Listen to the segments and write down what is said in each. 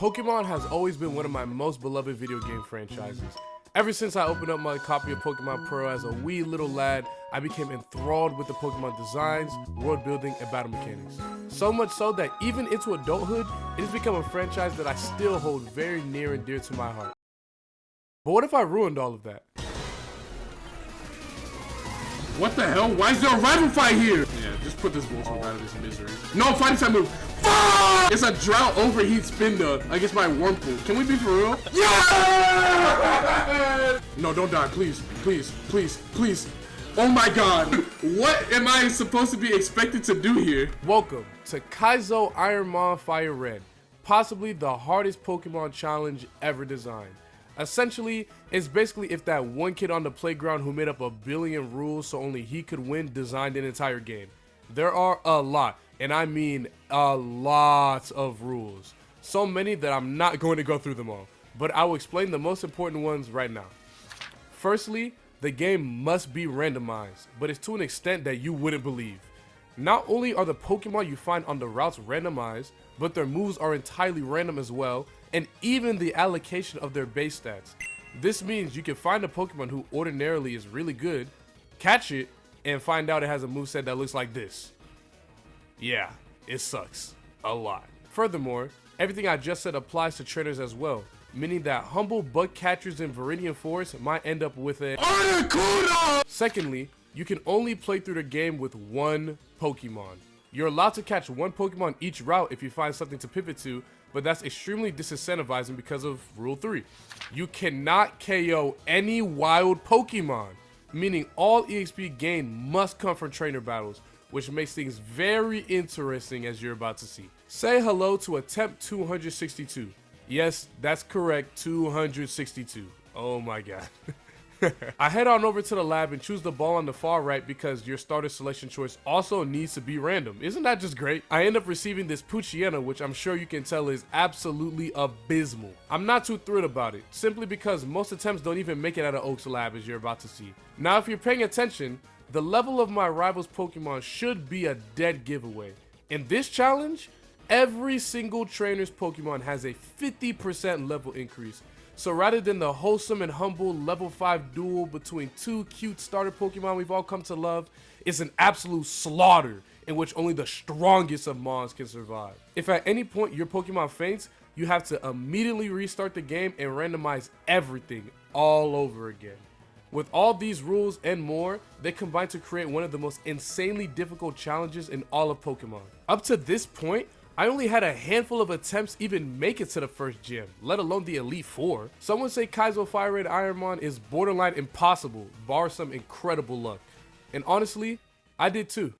Pokemon has always been one of my most beloved video game franchises. Ever since I opened up my copy of Pokemon Pearl as a wee little lad, I became enthralled with the Pokemon designs, world building, and battle mechanics. So much so that even into adulthood, it has become a franchise that I still hold very near and dear to my heart. But what if I ruined all of that? What the hell? Why is there a rival fight here? Yeah, just put this Voltorb out of this misery. No, fighting type move. Fuck! It's a drought overheat spin against my Wurmple. Can we be for real? Yeah! No, don't die, please. Please, please, please. Oh my god. What am I supposed to be expected to do here? Welcome to Kaizo Ironmon Fire Red, possibly the hardest Pokemon challenge ever designed. Essentially, it's basically if that one kid on the playground who made up a billion rules so only he could win designed an entire game. There are a lot, and I mean a lot of rules. So many that I'm not going to go through them all, but I will explain the most important ones right now. Firstly, the game must be randomized, but it's to an extent that you wouldn't believe. Not only are the Pokemon you find on the routes randomized, but their moves are entirely random as well, and even the allocation of their base stats. This means you can find a Pokemon who ordinarily is really good, catch it, and find out it has a moveset that looks like this. Yeah, it sucks. A lot. Furthermore, everything I just said applies to trainers as well, meaning that humble bug catchers in Viridian Forest might end up with a Articuno! Secondly, you can only play through the game with one Pokemon. You're allowed to catch one Pokemon each route if you find something to pivot to, but that's extremely disincentivizing because of Rule 3. You cannot KO any wild Pokemon, meaning all EXP gained must come from trainer battles, which makes things very interesting as you're about to see. Say hello to attempt 262. Yes, that's correct, 262. Oh my god. I head on over to the lab and choose the ball on the far right because your starter selection choice also needs to be random. Isn't that just great? I end up receiving this Poochyena, which I'm sure you can tell is absolutely abysmal. I'm not too thrilled about it, simply because most attempts don't even make it out of Oak's lab, as you're about to see. Now, if you're paying attention, the level of my rival's Pokemon should be a dead giveaway. In this challenge, every single trainer's Pokemon has a 50% level increase. So rather than the wholesome and humble level 5 duel between two cute starter Pokemon we've all come to love, it's an absolute slaughter in which only the strongest of Mons can survive. If at any point your Pokemon faints, you have to immediately restart the game and randomize everything all over again. With all these rules and more, they combine to create one of the most insanely difficult challenges in all of Pokemon. Up to this point, I only had a handful of attempts even make it to the first gym, let alone the Elite Four. Some would say Kaizo Firered Ironmon is borderline impossible, bar some incredible luck. And honestly, I did too.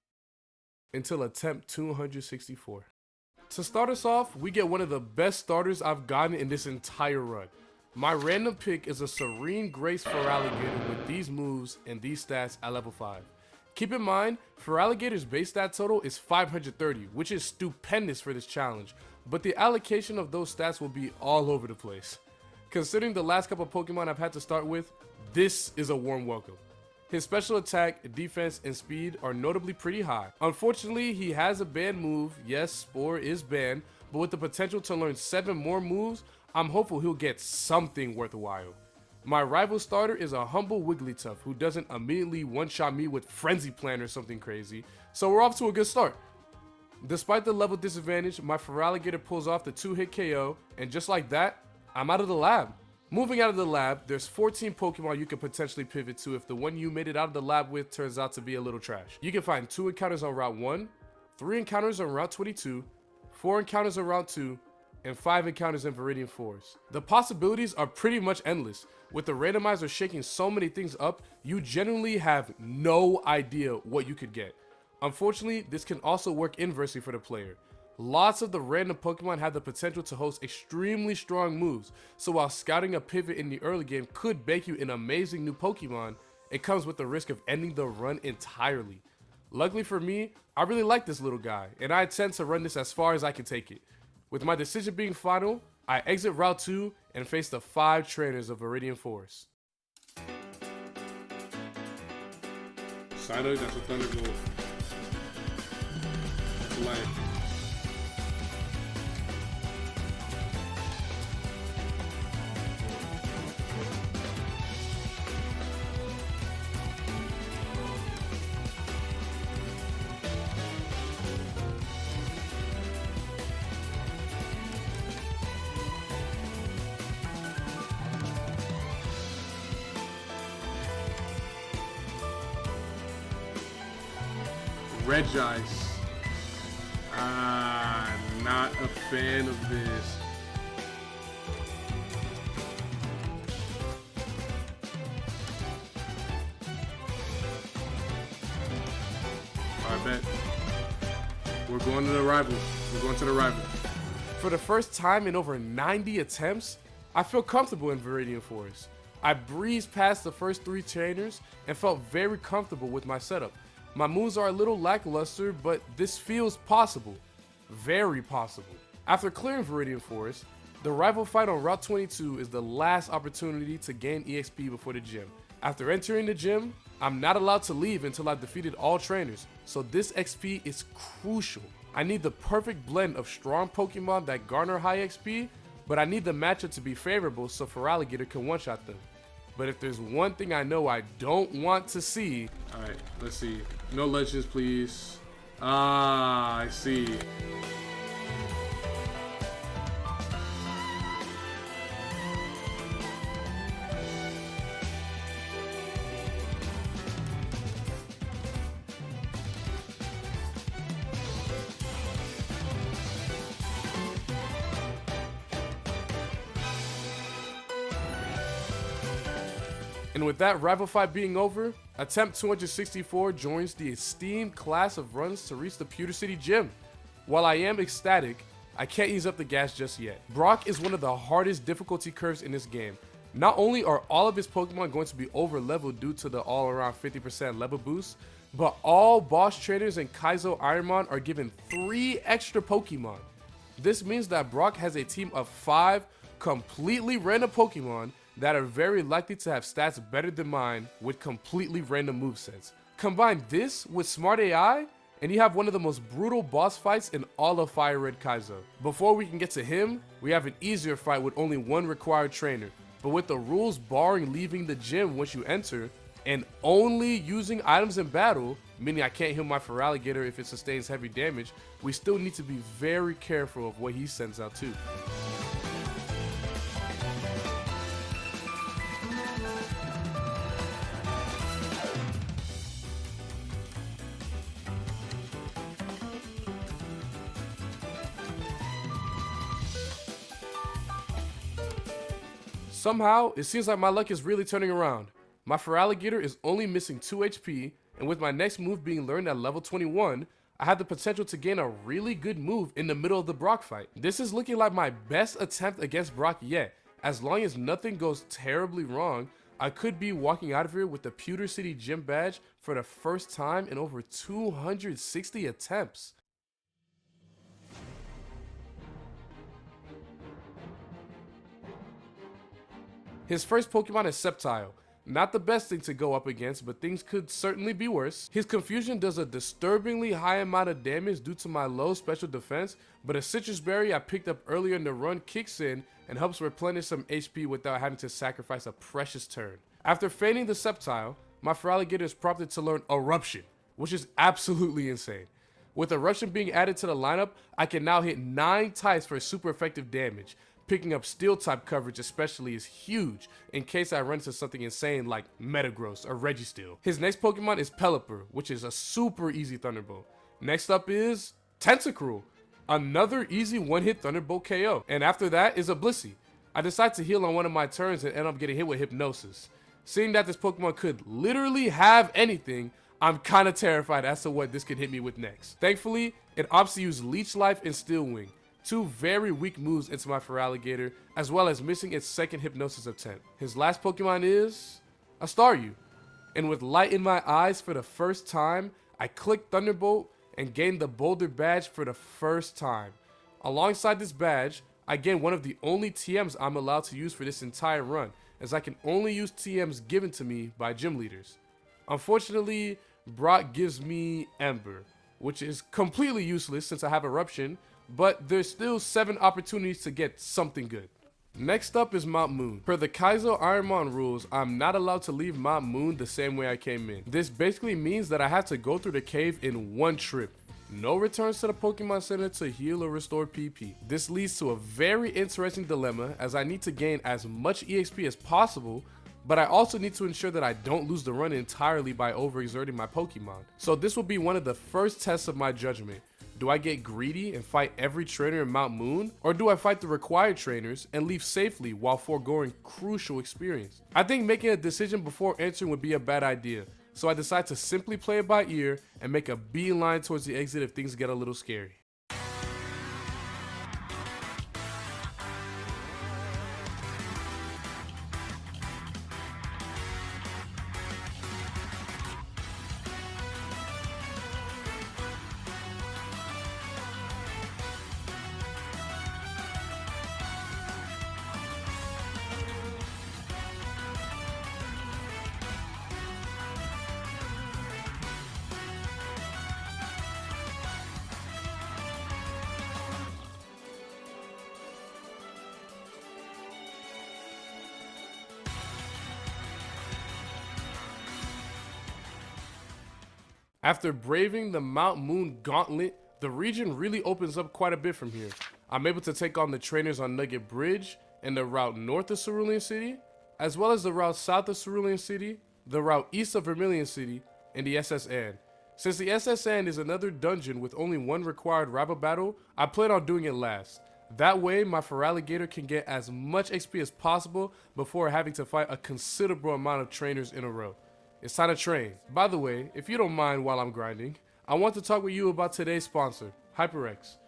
Until attempt 264. To start us off, we get one of the best starters I've gotten in this entire run. My random pick is a Serene Grace Feraligatr with these moves and these stats at level 5. Keep in mind, Feraligator's base stat total is 530, which is stupendous for this challenge, but the allocation of those stats will be all over the place. Considering the last couple of Pokemon I've had to start with, this is a warm welcome. His special attack, defense, and speed are notably pretty high. Unfortunately, he has a banned move. Yes, Spore is banned, but with the potential to learn 7 more moves, I'm hopeful he'll get something worthwhile. My rival starter is a humble Wigglytuff who doesn't immediately one-shot me with Frenzy Plan or something crazy, so we're off to a good start. Despite the level disadvantage, my Feraligatr pulls off the 2-hit KO, and just like that, I'm out of the lab. Moving out of the lab, there's 14 Pokemon you can potentially pivot to if the one you made it out of the lab with turns out to be a little trash. You can find 2 encounters on Route 1, 3 encounters on Route 22, 4 encounters on Route 2, and 5 encounters in Viridian Forest. The possibilities are pretty much endless. With the randomizer shaking so many things up, you genuinely have no idea what you could get. Unfortunately, this can also work inversely for the player. Lots of the random Pokemon have the potential to host extremely strong moves, so while scouting a pivot in the early game could bake you an amazing new Pokemon, it comes with the risk of ending the run entirely. Luckily for me, I really like this little guy, and I intend to run this as far as I can take it. With my decision being final, I exit Route 2 and face the 5 trainers of Viridian Forest. Psyduck, that's a Thunderbolt. That's light. Regice. Not a fan of this. I bet. We're going to the rival. We're going to the rival. For the first time in over 90 attempts, I feel comfortable in Viridian Forest. I breezed past the first 3 trainers and felt very comfortable with my setup. My moves are a little lackluster, but this feels possible. Very possible. After clearing Viridian Forest, the rival fight on Route 22 is the last opportunity to gain EXP before the gym. After entering the gym, I'm not allowed to leave until I've defeated all trainers, so this XP is crucial. I need the perfect blend of strong Pokemon that garner high XP, but I need the matchup to be favorable so Feraligatr can one-shot them. But if there's one thing I know I don't want to see... Alright, let's see. No legends, please. Ah, I see. And with that rival fight being over, attempt 264 joins the esteemed class of runs to reach the Pewter City Gym. While I am ecstatic, I can't ease up the gas just yet. Brock is one of the hardest difficulty curves in this game. Not only are all of his Pokemon going to be over leveled due to the all around 50% level boost, but all boss trainers in Kaizo Ironmon are given 3 extra Pokemon. This means that Brock has a team of 5 completely random Pokemon that are very likely to have stats better than mine with completely random movesets. Combine this with smart AI, and you have one of the most brutal boss fights in all of Firered Kaizo. Before we can get to him, we have an easier fight with only 1 required trainer, but with the rules barring leaving the gym once you enter, and only using items in battle, meaning I can't heal my Feraligatr if it sustains heavy damage, we still need to be very careful of what he sends out too. Somehow, it seems like my luck is really turning around. My Feraligatr is only missing 2 HP, and with my next move being learned at level 21, I have the potential to gain a really good move in the middle of the Brock fight. This is looking like my best attempt against Brock yet. As long as nothing goes terribly wrong, I could be walking out of here with the Pewter City Gym badge for the first time in over 260 attempts. His first Pokemon is Sceptile. Not the best thing to go up against, but things could certainly be worse. His Confusion does a disturbingly high amount of damage due to my low special defense, but a Citrus Berry I picked up earlier in the run kicks in and helps replenish some HP without having to sacrifice a precious turn. After feigning the Sceptile, my Feraligatr is prompted to learn Eruption, which is absolutely insane. With Eruption being added to the lineup, I can now hit 9 types for super effective damage. Picking up Steel type coverage especially is huge in case I run into something insane like Metagross or Registeel. His next Pokemon is Pelipper, which is a super easy Thunderbolt. Next up is Tentacruel, another easy one-hit Thunderbolt KO. And after that is a Blissey. I decide to heal on one of my turns and end up getting hit with Hypnosis. Seeing that this Pokemon could literally have anything, I'm kinda terrified as to what this could hit me with next. Thankfully, it opts to use Leech Life and Steel Wing, 2 very weak moves into my Feraligatr, as well as missing its second Hypnosis attempt. His last Pokemon is a Staryu. And with light in my eyes for the first time, I click Thunderbolt and gain the Boulder badge for the first time. Alongside this badge, I gain one of the only TMs I'm allowed to use for this entire run, as I can only use TMs given to me by gym leaders. Unfortunately, Brock gives me Ember, which is completely useless since I have Eruption, but there's still 7 opportunities to get something good. Next up is Mount Moon. Per the Kaizo Ironmon rules, I'm not allowed to leave Mount Moon the same way I came in. This basically means that I have to go through the cave in one trip. No returns to the Pokemon Center to heal or restore PP. This leads to a very interesting dilemma as I need to gain as much EXP as possible, but I also need to ensure that I don't lose the run entirely by overexerting my Pokemon. So this will be one of the first tests of my judgment. Do I get greedy and fight every trainer in Mount Moon, or do I fight the required trainers and leave safely while foregoing crucial experience? I think making a decision before entering would be a bad idea, so I decide to simply play it by ear and make a beeline towards the exit if things get a little scary. After braving the Mount Moon Gauntlet, the region really opens up quite a bit from here. I'm able to take on the trainers on Nugget Bridge and the route north of Cerulean City, as well as the route south of Cerulean City, the route east of Vermilion City, and the SS End. Since the SS End is another dungeon with only one required rival battle, I plan on doing it last. That way, my Feraligatr can get as much XP as possible before having to fight a considerable amount of trainers in a row. It's time to train. By the way, if you don't mind while I'm grinding, I want to talk with you about today's sponsor, HyperX.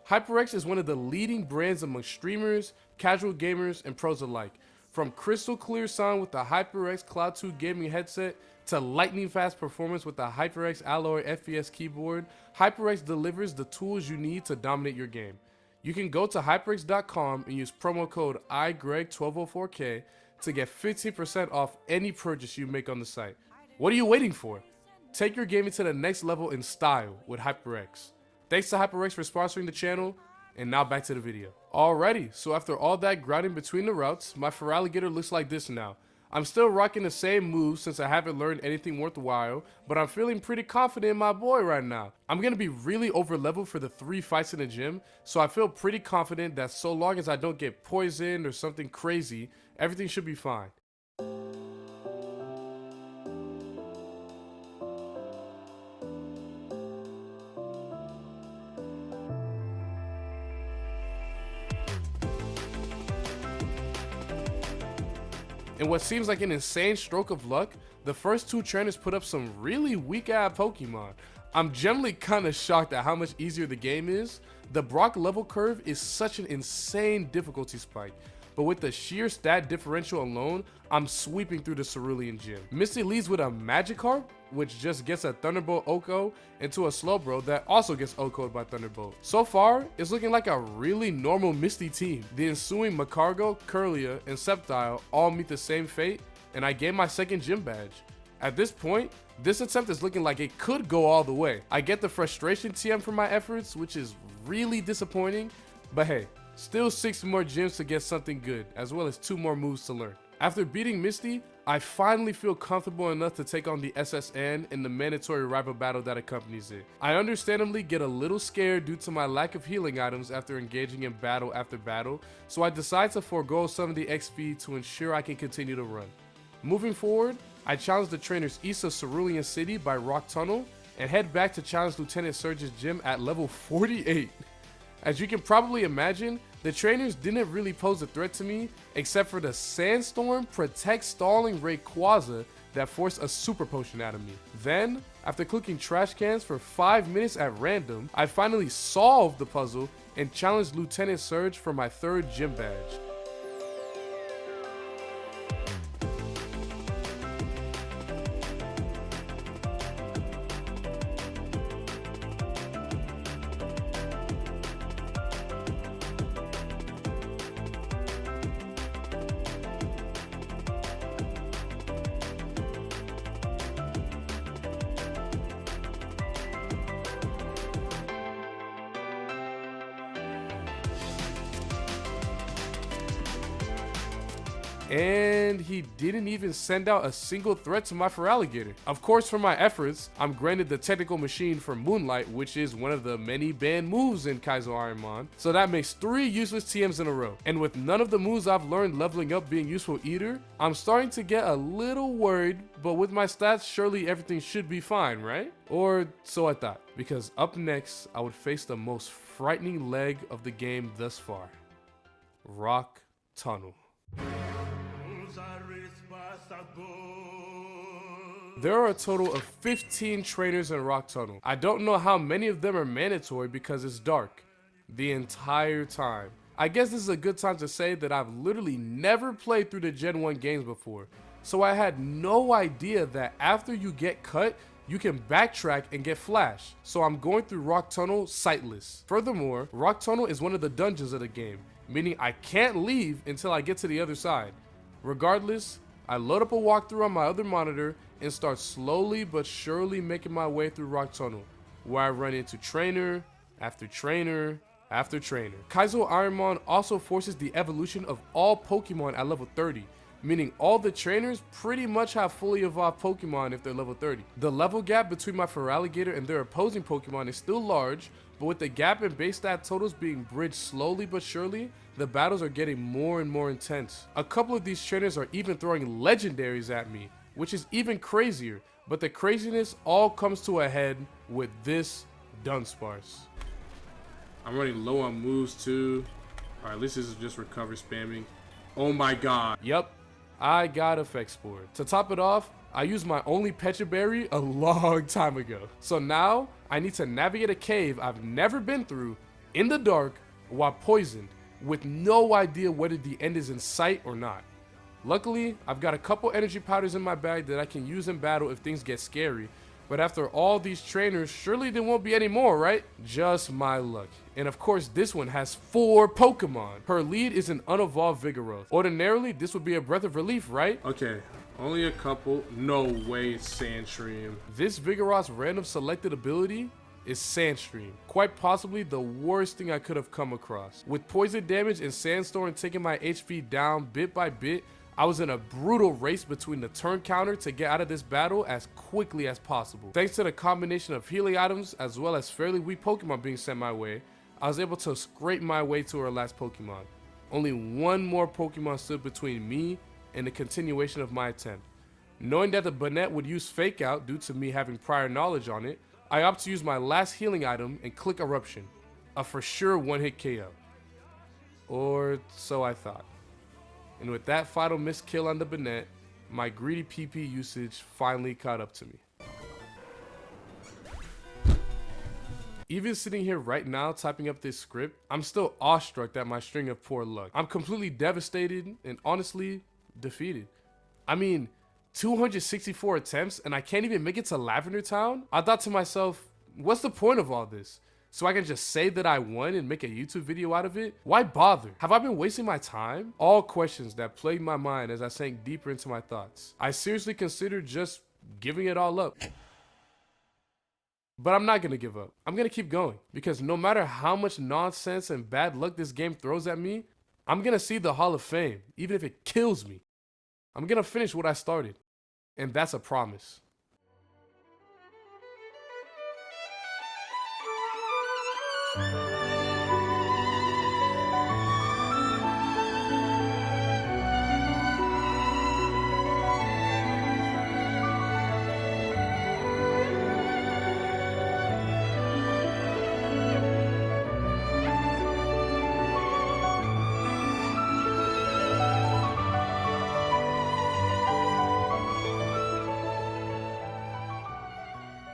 HyperX is one of the leading brands among streamers, casual gamers, and pros alike. From crystal clear sound with the HyperX Cloud 2 gaming headset to lightning fast performance with the HyperX Alloy FPS keyboard, HyperX delivers the tools you need to dominate your game. You can go to hyperx.com and use promo code IGreg1204K to get 15% off any purchase you make on the site. What are you waiting for? Take your gaming to the next level in style with HyperX. Thanks to HyperX for sponsoring the channel, and now back to the video. Alrighty, so after all that grinding between the routes, my Feraligatr looks like this now. I'm still rocking the same moves since I haven't learned anything worthwhile, but I'm feeling pretty confident in my boy right now. I'm gonna be really over leveled for the 3 fights in the gym, so I feel pretty confident that so long as I don't get poisoned or something crazy, everything should be fine. In what seems like an insane stroke of luck, the first 2 trainers put up some really weak-ass Pokemon. I'm generally kinda shocked at how much easier the game is. The Brock level curve is such an insane difficulty spike, but with the sheer stat differential alone, I'm sweeping through the Cerulean gym. Misty leads with a Magikarp, which just gets a Thunderbolt OHKO, into a Slowbro that also gets OHKO'd by Thunderbolt. So far, it's looking like a really normal Misty team. The ensuing Macargo, Curlia, and Sceptile all meet the same fate, and I gain my second gym badge. At this point, this attempt is looking like it could go all the way. I get the frustration TM for my efforts, which is really disappointing, but hey, still 6 more gyms to get something good, as well as 2 more moves to learn. After beating Misty, I finally feel comfortable enough to take on the SSN in the mandatory rival battle that accompanies it. I understandably get a little scared due to my lack of healing items after engaging in battle after battle, so I decide to forego some of the XP to ensure I can continue to run. Moving forward, I challenge the trainers east of Cerulean City by Rock Tunnel and head back to challenge Lieutenant Surge's gym at level 48. As you can probably imagine, the trainers didn't really pose a threat to me except for the Sandstorm Protect Stalling Rayquaza that forced a Super Potion out of me. Then, after clicking trash cans for 5 minutes at random, I finally solved the puzzle and challenged Lieutenant Surge for my 3rd gym badge. And he didn't even send out a single threat to my Feraligatr. Of course, for my efforts, I'm granted the technical machine for Moonlight, which is one of the many banned moves in Kaizo Ironmon. So that makes 3 useless TMs in a row. And with none of the moves I've learned leveling up being useful either, I'm starting to get a little worried, but with my stats, surely everything should be fine, right? Or so I thought, because up next, I would face the most frightening leg of the game thus far. Rock Tunnel. There are a total of 15 trainers in Rock Tunnel. I don't know how many of them are mandatory because it's dark the entire time. I guess this is a good time to say that I've literally never played through the Gen 1 games before, so I had no idea that after you get cut, you can backtrack and get flash. So I'm going through Rock Tunnel sightless. Furthermore, Rock Tunnel is one of the dungeons of the game, meaning I can't leave until I get to the other side. Regardless, I load up a walkthrough on my other monitor and start slowly but surely making my way through Rock Tunnel, where I run into trainer after trainer after trainer. Kaizo Ironmon also forces the evolution of all Pokemon at level 30, meaning all the trainers pretty much have fully evolved Pokemon if they're level 30. The level gap between my Feraligatr and their opposing Pokemon is still large, but with the gap in base stat totals being bridged slowly but surely, the battles are getting more and more intense. A couple of these trainers are even throwing legendaries at me, which is even crazier, but the craziness all comes to a head with this Dunsparce. I'm running low on moves too. Alright, at least this is just recover spamming. Oh my god. Yup, I got Effect Spore. To top it off, I used my only Pecha Berry a long time ago. So now, I need to navigate a cave I've never been through, in the dark, while poisoned, with no idea whether the end is in sight or not. Luckily, I've got a couple energy powders in my bag that I can use in battle if things get scary, but after all these trainers, surely there won't be any more, right? Just my luck. And of course, this one has 4 Pokemon. Her lead is an unevolved Vigoroth. Ordinarily, this would be a breath of relief, right? Okay, only a couple. No way it's Sandstream. This Vigoroth's random selected ability is Sandstream. Quite possibly the worst thing I could have come across. With poison damage and Sandstorm taking my HP down bit by bit, I was in a brutal race between the turn counter to get out of this battle as quickly as possible. Thanks to the combination of healing items as well as fairly weak Pokemon being sent my way, I was able to scrape my way to her last Pokemon. Only one more Pokemon stood between me and the continuation of my attempt. Knowing that the Banette would use Fake Out due to me having prior knowledge on it, I opt to use my last healing item and click Eruption, a for sure one-hit KO. Or so I thought. And with that final missed kill on the Banette, my greedy PP usage finally caught up to me. Even sitting here right now typing up this script, I'm still awestruck at my string of poor luck. I'm completely devastated and honestly defeated. I mean, 264 attempts and I can't even make it to Lavender Town? I thought to myself, what's the point of all this? So I can just say that I won and make a YouTube video out of it? Why bother? Have I been wasting my time? All questions that plagued my mind as I sank deeper into my thoughts. I seriously considered just giving it all up. But I'm not gonna give up. I'm gonna keep going, because no matter how much nonsense and bad luck this game throws at me, I'm gonna see the Hall of Fame, even if it kills me. I'm gonna finish what I started, and that's a promise.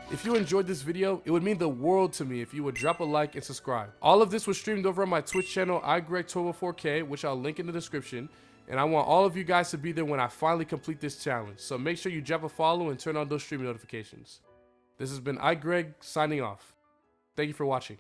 If you enjoyed this video, it would mean the world to me if you would drop a like and subscribe. All of this was streamed over on my Twitch channel, iGreg1204K, which I'll link in the description. And I want all of you guys to be there when I finally complete this challenge. So make sure you drop a follow and turn on those streaming notifications. This has been iGreg signing off. Thank you for watching.